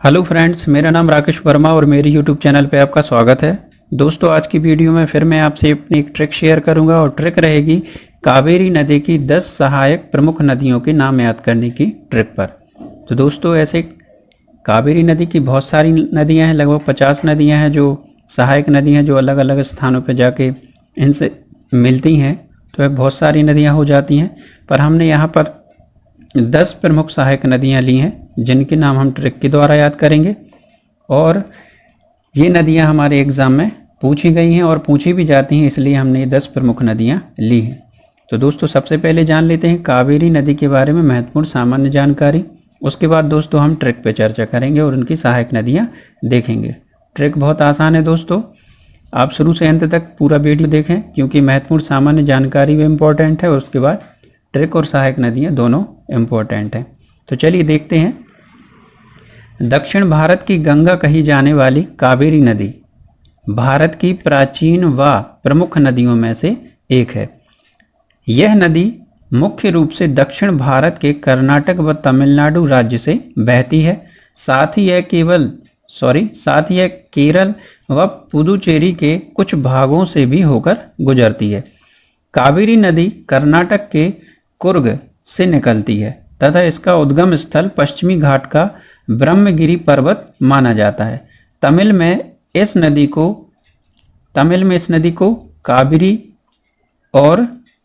Hello friends, मेरा नाम राकेश वर्मा और मेरे यूट्यूब चैनल पे आपका स्वागत है। दोस्तों, आज की वीडियो में फिर मैं आपसे अपनी एक ट्रिक शेयर करूंगा और ट्रिक रहेगी कावेरी नदी की 10 सहायक प्रमुख नदियों के नाम याद करने की ट्रिक पर। तो दोस्तों, ऐसे कावेरी नदी की बहुत सारी नदियां हैं, लगभग 50 नदियां हैं जो सहायक नदी हैं, जो अलग अलग स्थानों पर जाके इनसे मिलती हैं। तो बहुत सारी नदियाँ हो जाती हैं, पर हमने यहाँ पर 10 प्रमुख सहायक नदियां ली हैं जिनके नाम हम ट्रिक के द्वारा याद करेंगे। और ये नदियां हमारे एग्ज़ाम में पूछी गई हैं और पूछी भी जाती हैं, इसलिए हमने ये 10 प्रमुख नदियां ली हैं। तो दोस्तों, सबसे पहले जान लेते हैं कावेरी नदी के बारे में महत्वपूर्ण सामान्य जानकारी। उसके बाद दोस्तों हम ट्रिक पे चर्चा करेंगे और उनकी सहायक नदियाँ देखेंगे। ट्रिक बहुत आसान है दोस्तों, आप शुरू से अंत तक पूरा वीडियो देखें क्योंकि महत्वपूर्ण सामान्य जानकारी भी इम्पोर्टेंट है और उसके बाद ट्रिक और सहायक नदियाँ दोनों इम्पोर्टेंट हैं। तो चलिए देखते हैं। दक्षिण भारत की गंगा कही जाने वाली कावेरी नदी भारत की प्राचीन व प्रमुख नदियों में से एक है। यह नदी मुख्य रूप से दक्षिण भारत के कर्नाटक व तमिलनाडु राज्य से बहती है। साथ ही यह केरल व पुदुचेरी के कुछ भागों से भी होकर गुजरती है। कावेरी नदी कर्नाटक के कुर्ग से निकलती है तथा इसका उद्गम स्थल पश्चिमी घाट का ब्रह्मगिरी पर्वत माना जाता है। तमिल में इस नदी को कावेरी और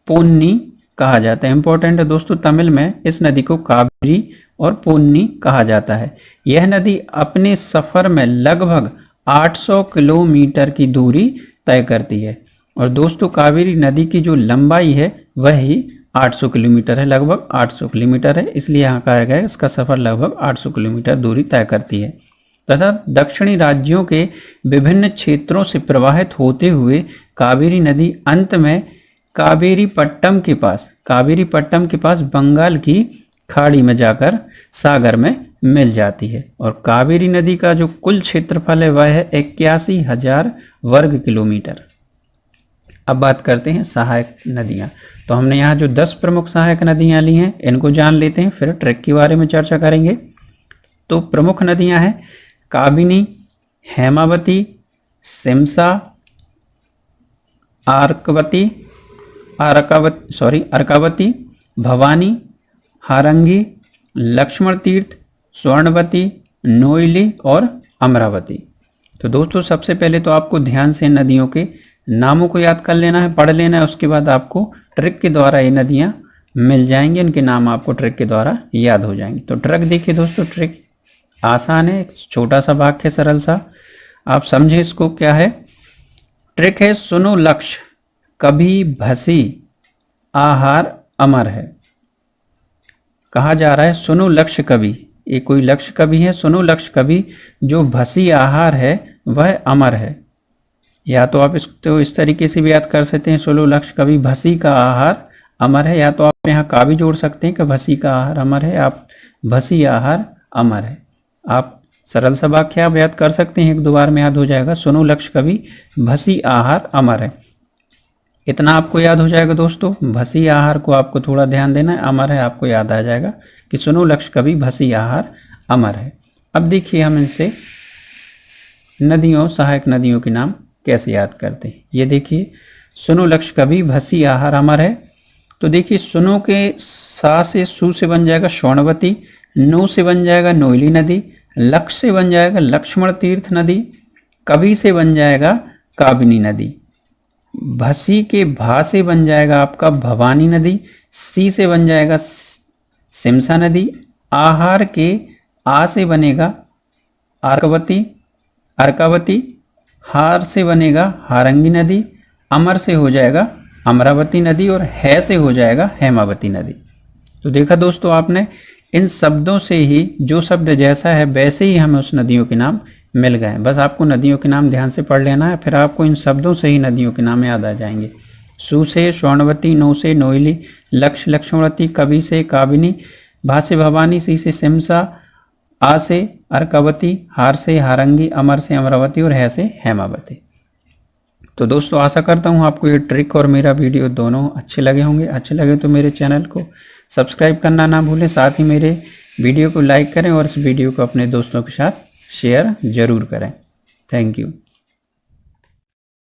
पोन्नी कहा जाता है। इंपॉर्टेंट है दोस्तों, तमिल में इस नदी को कावेरी और पोन्नी कहा जाता है। यह नदी अपने सफर में लगभग 800 किलोमीटर की दूरी तय करती है। और दोस्तों, कावेरी नदी की जो लंबाई है वही 800 किलोमीटर है, लगभग 800 किलोमीटर है, इसलिए यहाँ कहा गया है इसका सफर लगभग 800 किलोमीटर दूरी तय करती है। तथा दक्षिणी राज्यों के विभिन्न क्षेत्रों से प्रवाहित होते हुए कावेरी नदी अंत में कावेरीपट्टम के पास बंगाल की खाड़ी में जाकर सागर में मिल जाती है। और कावेरी नदी का जो कुल क्षेत्रफल है वह है 81,000 वर्ग किलोमीटर। अब बात करते हैं सहायक नदियाँ। तो हमने यहाँ जो 10 प्रमुख सहायक नदियाँ ली हैं इनको जान लेते हैं, फिर ट्रिक के बारे में चर्चा करेंगे। तो प्रमुख नदियाँ हैं काबिनी, हेमावती, सिमसा, अर्कावती, भवानी, हारंगी, लक्ष्मण तीर्थ, स्वर्णवती, नोयली और अमरावती। तो दोस्तों, सबसे पहले तो आपको ध्यान से नदियों के नामों को याद कर लेना है, पढ़ लेना है। उसके बाद आपको ट्रिक के द्वारा ये नदियाँ मिल जाएंगी, इनके नाम आपको ट्रिक के द्वारा याद हो जाएंगे। तो ट्रिक देखिए दोस्तों, ट्रिक आसान है, छोटा सा वाक्य, सरल सा, आप समझे इसको क्या है। ट्रिक है, सुनो लक्ष्य कभी भसी आहार अमर है। कहा जा रहा है सुनो लक्ष्य कभी, ये कोई लक्ष्य कभी है, सुनो लक्ष्य कभी जो भसी आहार है वह अमर है। या तो आप इसको इस तरीके से भी याद कर सकते हैं, सुनो लक्ष्य कभी भसी का आहार अमर है, या तो आप यहाँ का भी जोड़ सकते हैं कि भसी का आहार अमर है, आप भसी आहार अमर है। आप सरल सा वाक्य आप याद कर सकते हैं, एक दो बार में याद हो जाएगा, सुनो लक्ष्य कभी भसी आहार अमर है। इतना आपको याद हो जाएगा दोस्तों। भसी आहार को आपको थोड़ा ध्यान देना है, अमर है आपको याद आ जाएगा कि सुनो लक्ष्य कभी भसी आहार अमर है। अब देखिए हम इनसे सहायक नदियों के नाम कैसे याद करते हैं। ये देखिए, सुनो लक्ष्य कभी भसी आहार अमर है। तो देखिए, सुनो के सा से सु से बन जाएगा स्वर्णवती, नो से बन जाएगा नोयली नदी, लक्ष्य से बन जाएगा लक्ष्मण तीर्थ नदी, कभी से बन जाएगा काबिनी नदी, भसी के भा से बन जाएगा आपका भवानी नदी, सी से बन जाएगा सिमसा नदी, आहार के आ से बनेगा अर्कावती, हार से बनेगा हारंगी नदी, अमर से हो जाएगा अमरावती नदी और है से हो जाएगा हेमावती नदी। तो देखा दोस्तों आपने, इन शब्दों से ही जो शब्द जैसा है वैसे ही हमें उस नदियों के नाम मिल गए। बस आपको नदियों के नाम ध्यान से पढ़ लेना है, फिर आपको इन शब्दों से ही नदियों के नाम याद आ जाएंगे। सु से स्वर्णवती, नो से नोयली, लक्ष्य लक्ष्मणवती, कवि से काबिनी, भा से भवानी, सी से सिमसा, आ से अर्कावती, हार से हारंगी, अमर से अमरावती और है से हेमावती। तो दोस्तों, आशा करता हूँ आपको ये ट्रिक और मेरा वीडियो दोनों अच्छे लगे होंगे। अच्छे लगे तो मेरे चैनल को सब्सक्राइब करना ना भूलें, साथ ही मेरे वीडियो को लाइक करें और इस वीडियो को अपने दोस्तों के साथ शेयर ज़रूर करें। Thank you.